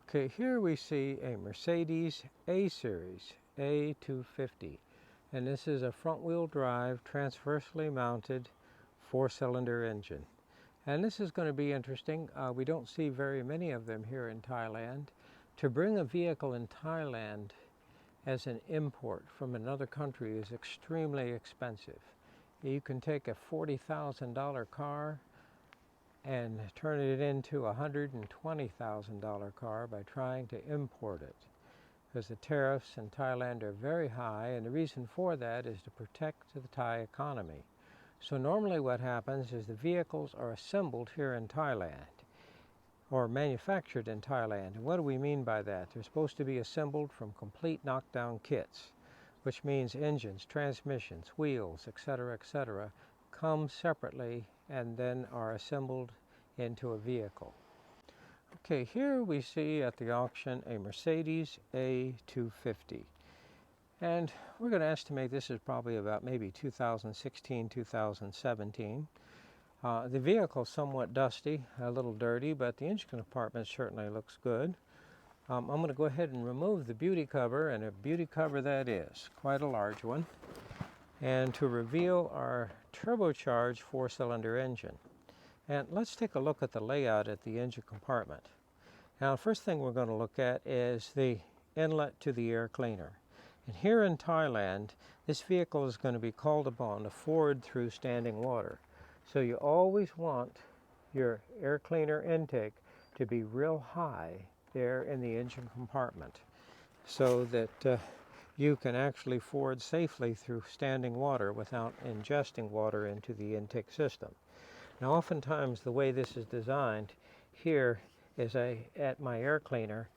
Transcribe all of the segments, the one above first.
Okay, here we see a Mercedes A-Series A250, and this is a front-wheel drive transversely mounted 4-cylinder engine. And this is going to be interesting. We don't see very many of them here in Thailand. To bring a vehicle in Thailand as an import from another country is extremely expensive. You can take a $40,000 car and turn it into a $120,000 car by trying to import it, because the tariffs in Thailand are very high, and the reason for that is to protect the Thai economy. So normally what happens is the vehicles are assembled here in Thailand or manufactured in Thailand. And what do we mean by that? They're supposed to be assembled from complete knockdown kits, which means engines, transmissions, wheels, etc., come separately and then are assembled into a vehicle. Okay, here we see at the auction a Mercedes A250. And we're going to estimate this is probably about maybe 2016, 2017. The vehicle is somewhat dusty, a little dirty, but the engine compartment certainly looks good. I'm going to go ahead and remove the beauty cover, and a beauty cover that is, quite a large one, and to reveal our turbocharged 4-cylinder engine. And let's take a look at the layout at the engine compartment. Now, the first thing we're going to look at is the inlet to the air cleaner. And here in Thailand, this vehicle is going to be called upon to ford through standing water. So you always want your air cleaner intake to be real high there in the engine compartment, so that you can actually ford safely through standing water without ingesting water into the intake system. Now, oftentimes the way this is designed here is at my air cleaner,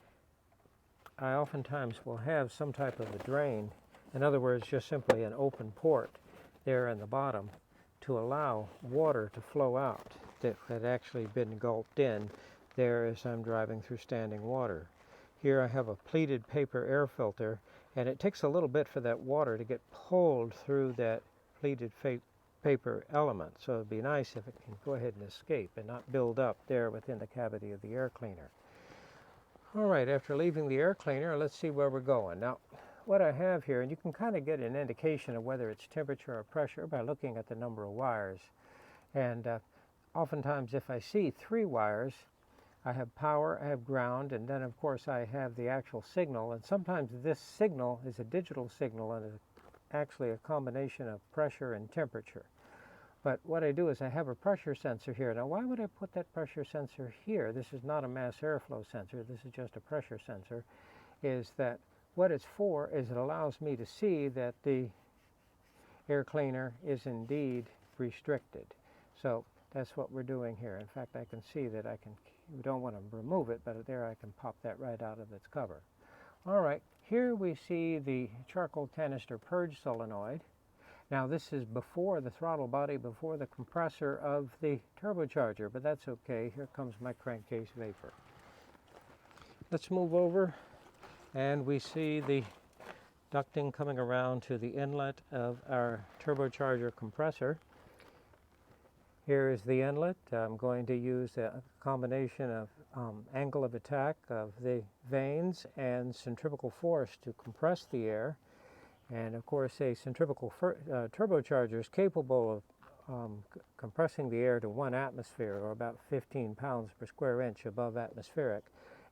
I oftentimes will have some type of a drain. In other words, just simply an open port there in the bottom to allow water to flow out that had actually been gulped in there as I'm driving through standing water. Here I have a pleated paper air filter, and it takes a little bit for that water to get pulled through that pleated paper element. So it'd be nice if it can go ahead and escape and not build up there within the cavity of the air cleaner. All right, after leaving the air cleaner, let's see where we're going. Now, what I have here, and you can kind of get an indication of whether it's temperature or pressure by looking at the number of wires. And oftentimes if I see 3 wires, I have power, I have ground, and then of course I have the actual signal. And sometimes this signal is a digital signal and is actually a combination of pressure and temperature. But what I do is I have a pressure sensor here. Now, why would I put that pressure sensor here? This is not a mass airflow sensor. This is just a pressure sensor. Is that what it's for is it allows me to see that the air cleaner is indeed restricted. So that's what we're doing here. In fact, I can see that we don't want to remove it, but there I can pop that right out of its cover. All right, here we see the charcoal canister purge solenoid. Now, this is before the throttle body, before the compressor of the turbocharger, but that's okay. Here comes my crankcase vapor. Let's move over, and we see the ducting coming around to the inlet of our turbocharger compressor. Here is the inlet. I'm going to use a combination of angle of attack of the vanes and centrifugal force to compress the air. And of course, a centrifugal turbocharger is capable of compressing the air to 1 atmosphere, or about 15 pounds per square inch above atmospheric,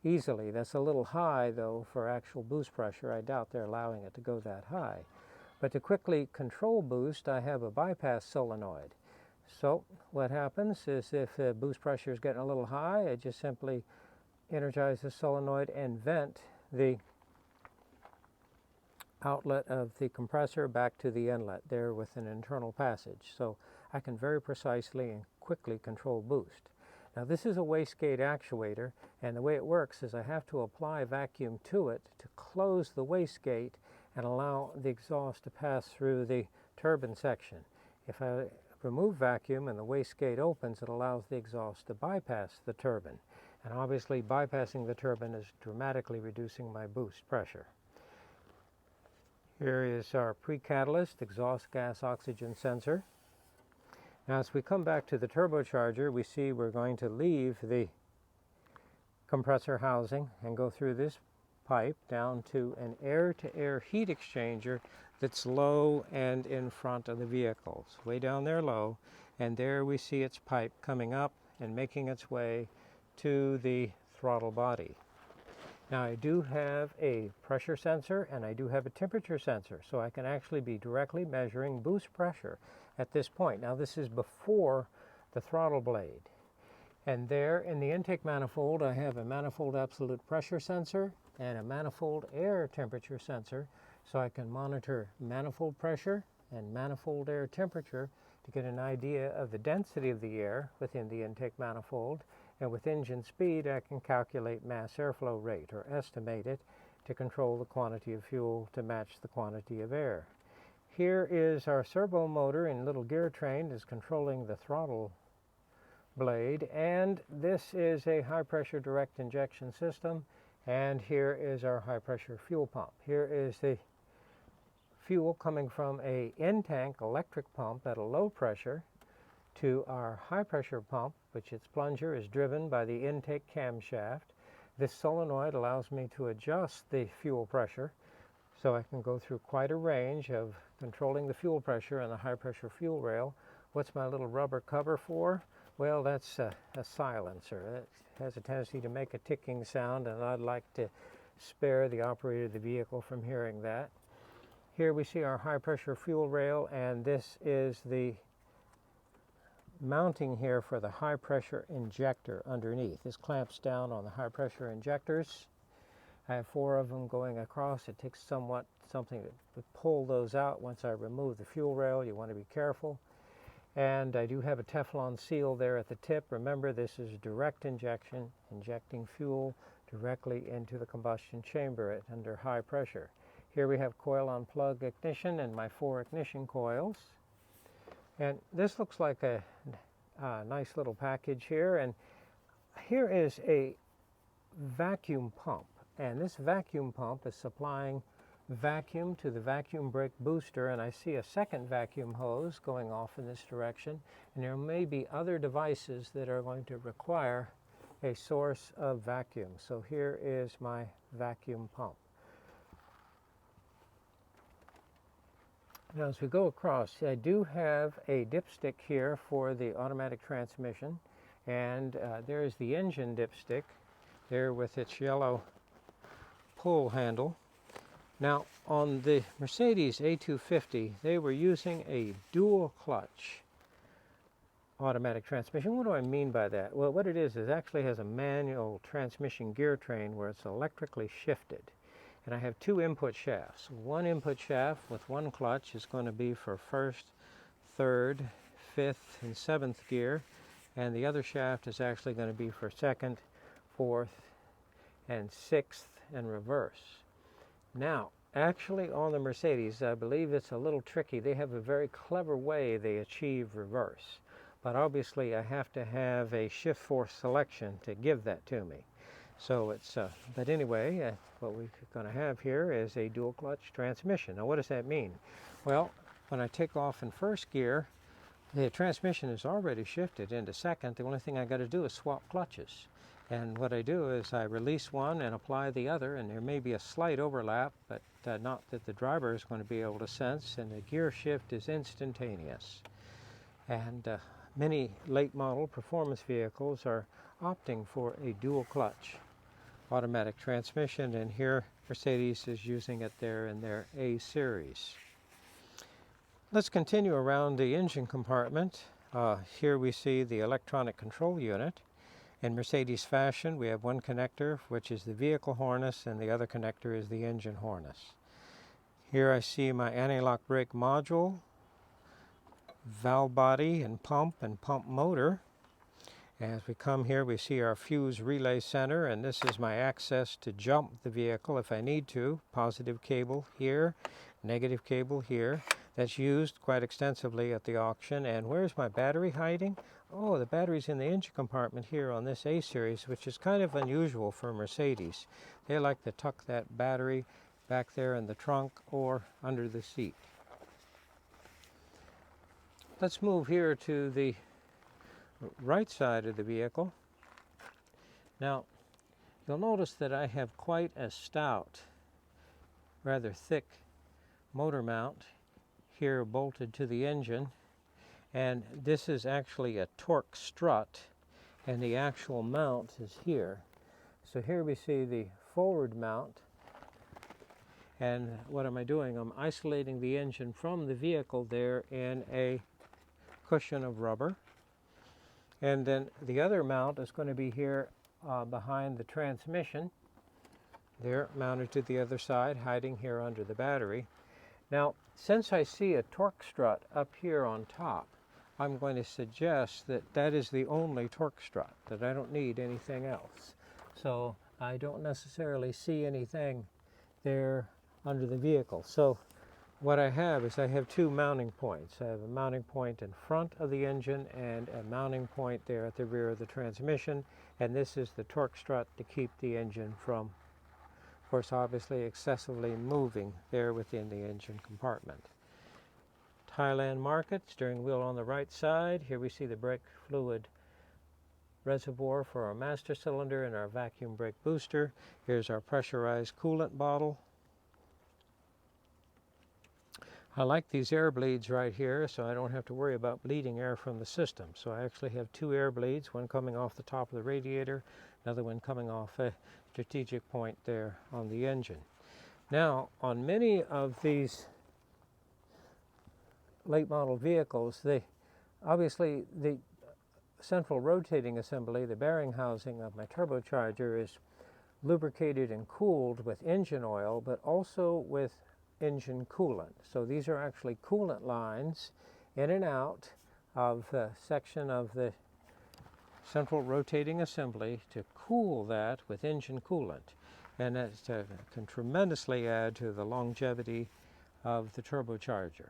easily. That's a little high, though, for actual boost pressure. I doubt they're allowing it to go that high. But to quickly control boost, I have a bypass solenoid. So what happens is if the boost pressure is getting a little high, I just simply energize the solenoid and vent the outlet of the compressor back to the inlet there with an internal passage. So I can very precisely and quickly control boost. Now, this is a wastegate actuator, and the way it works is I have to apply vacuum to it to close the wastegate and allow the exhaust to pass through the turbine section. If I remove vacuum and the wastegate opens, it allows the exhaust to bypass the turbine. And obviously bypassing the turbine is dramatically reducing my boost pressure. Here is our pre-catalyst exhaust gas oxygen sensor. Now, as we come back to the turbocharger, we see we're going to leave the compressor housing and go through this pipe down to an air-to-air heat exchanger that's low and in front of the vehicles, way down there low, and there we see its pipe coming up and making its way to the throttle body. Now I do have a pressure sensor and I do have a temperature sensor, so I can actually be directly measuring boost pressure at this point. Now this is before the throttle blade. And there in the intake manifold I have a manifold absolute pressure sensor and a manifold air temperature sensor, so I can monitor manifold pressure and manifold air temperature to get an idea of the density of the air within the intake manifold. And with engine speed I can calculate mass airflow rate, or estimate it, to control the quantity of fuel to match the quantity of air. Here is our servo motor in little gear train is controlling the throttle blade, and this is a high pressure direct injection system, and here is our high pressure fuel pump. Here is the fuel coming from a in-tank electric pump at a low pressure to our high pressure pump, which its plunger is driven by the intake camshaft. This solenoid allows me to adjust the fuel pressure, so I can go through quite a range of controlling the fuel pressure and the high pressure fuel rail. What's my little rubber cover for? Well, that's a silencer. It has a tendency to make a ticking sound, and I'd like to spare the operator of the vehicle from hearing that. Here we see our high pressure fuel rail, and this is the mounting here for the high pressure injector underneath. This clamps down on the high pressure injectors. I have 4 of them going across. It takes something to pull those out once I remove the fuel rail. You want to be careful. And I do have a Teflon seal there at the tip. Remember, this is direct injection, injecting fuel directly into the combustion chamber under high pressure. Here we have coil on plug ignition and my 4 ignition coils. And this looks like a nice little package here. And here is a vacuum pump. And this vacuum pump is supplying vacuum to the vacuum brake booster, and I see a second vacuum hose going off in this direction, and there may be other devices that are going to require a source of vacuum. So here is my vacuum pump. Now as we go across, I do have a dipstick here for the automatic transmission, and there is the engine dipstick there with its yellow pull handle. Now on the Mercedes A250 they were using a dual clutch automatic transmission. What do I mean by that? Well, what it is actually has a manual transmission gear train where it's electrically shifted. And I have 2 input shafts. One input shaft with 1 clutch is going to be for 1st, 3rd, 5th, and 7th gear, and the other shaft is actually going to be for 2nd, 4th, and 6th, and reverse. Now, actually on the Mercedes, I believe it's a little tricky. They have a very clever way they achieve reverse. But obviously I have to have a shift force selection to give that to me. So it's, but anyway, what we're going to have here is a dual clutch transmission. Now what does that mean? Well, when I take off in 1st gear, the transmission is already shifted into 2nd. The only thing I got to do is swap clutches. And what I do is I release one and apply the other, and there may be a slight overlap, but not that the driver is going to be able to sense, and the gear shift is instantaneous. And many late model performance vehicles are opting for a dual clutch automatic transmission, and here Mercedes is using it there in their A series. Let's continue around the engine compartment. Here we see the electronic control unit. In Mercedes fashion, we have 1 connector, which is the vehicle harness, and the other connector is the engine harness. Here I see my anti-lock brake module, valve body and pump motor. As we come here, we see our fuse relay center, and this is my access to jump the vehicle if I need to. Positive cable here, negative cable here. That's used quite extensively at the auction. And where's my battery hiding? Oh, the battery's in the engine compartment here on this A series, which is kind of unusual for Mercedes. They like to tuck that battery back there in the trunk or under the seat. Let's move here to the right side of the vehicle. Now, You'll notice that I have quite a stout, rather thick motor mount here bolted to the engine, and this is actually a torque strut, and the actual mount is here. So here we see the forward mount, and what am I doing? I'm isolating the engine from the vehicle there in a cushion of rubber, and then the other mount is going to be here behind the transmission, there mounted to the other side, hiding here under the battery. Now, since I see a torque strut up here on top, I'm going to suggest that that is the only torque strut, that I don't need anything else. So I don't necessarily see anything there under the vehicle. So what I have is I have two mounting points. I have a mounting point in front of the engine and a mounting point there at the rear of the transmission, and this is the torque strut to keep the engine from, of course, obviously excessively moving there within the engine compartment. Thailand market, steering wheel on the right side. Here we see the brake fluid reservoir for our master cylinder and our vacuum brake booster. Here's our pressurized coolant bottle. I like these air bleeds right here, so I don't have to worry about bleeding air from the system. So I actually have two air bleeds, one coming off the top of the radiator, another one coming off a strategic point there on the engine. Now, on many of these late model vehicles, obviously the central rotating assembly, the bearing housing of my turbocharger, is lubricated and cooled with engine oil, but also with engine coolant. So these are actually coolant lines in and out of a section of the central rotating assembly to cool that with engine coolant. And that can tremendously add to the longevity of the turbocharger.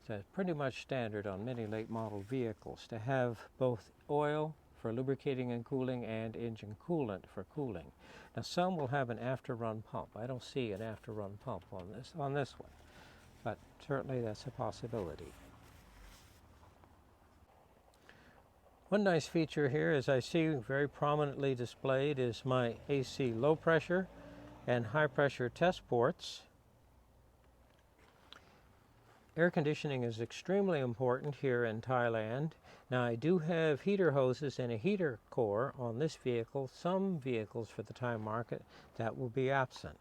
So it's pretty much standard on many late model vehicles to have both oil for lubricating and cooling and engine coolant for cooling. Now some will have an after-run pump. I don't see an after-run pump on this one, but certainly that's a possibility. One nice feature here, as I see very prominently displayed, is my AC low pressure and high pressure test ports. Air conditioning is extremely important here in Thailand. Now I do have heater hoses and a heater core on this vehicle. Some vehicles for the Thai market that will be absent.